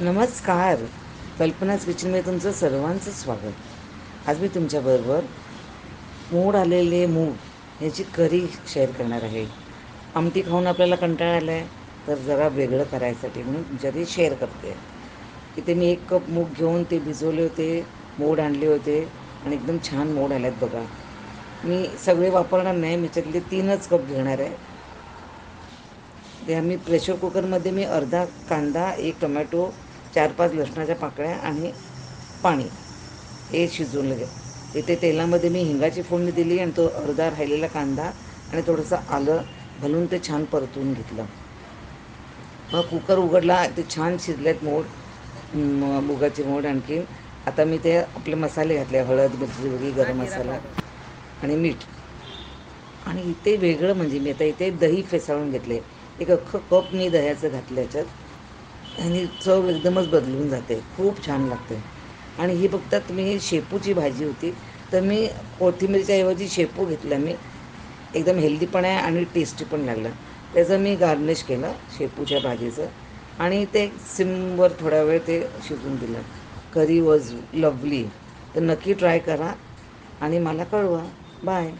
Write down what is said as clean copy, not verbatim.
नमस्कार. कल्पनाच किचनमध्ये तुमचं सर्वांचं स्वागत. आज मी तुमच्याबरोबर मोड आलेले मूग याची करी शेअर करणार आहे. आमटी खाऊन आपल्याला कंटाळा आला आहे, तर जरा वेगळं करायसाठी म्हणून तुमच्याकडे शेअर करते. इथे मी 1 कप मूग घेऊन ते भिजवले होते, मोड आणले होते आणि एकदम छान मोड आले आहेत बघा. मी सगळे वापरणार नाही, मी त्यातले 3च कप घेणार आहे. ते आम्ही प्रेशर कुकरमध्ये मी अर्धा कांदा, 1 टोमॅटो, 4-5 लसणाच्या पाकळ्या आणि पाणी हे शिजवून इथे तेलामध्ये मी हिंगाची फोडणी दिली आणि तो अर्धा राहिलेला कांदा आणि थोडंसं आलं घालून ते छान परतवून घेतलं. मग कुकर उघडला, ते छान शिजलेत मुगाचे मोड. आणखी आता मी ते आपले मसाले घातले, हळद, मिरची वगैरे, गरम मसाला आणि मीठ. आणि इथे वेगळं म्हणजे मी आता इथे दही फेसाळून घेतले. 1 अख्खं कप मी दह्याचं घातलं याच्यात आणि चव एकदमच बदलून जाते, खूप छान लागते. आणि ही बघता तुम्ही शेपूची भाजी होती, तर मी कोथिंबीरच्या ऐवजी शेपू घेतला. मी एकदम हेल्दी पण आहे आणि टेस्टी पण लागलं. त्याचं मी गार्निश केलं शेपूच्या भाजीचं आणि ते सिमवर थोडा वेळ ते शिजवून दिलं. करी वॉज लवली. तर नक्की ट्राय करा आणि मला कळवा. बाय.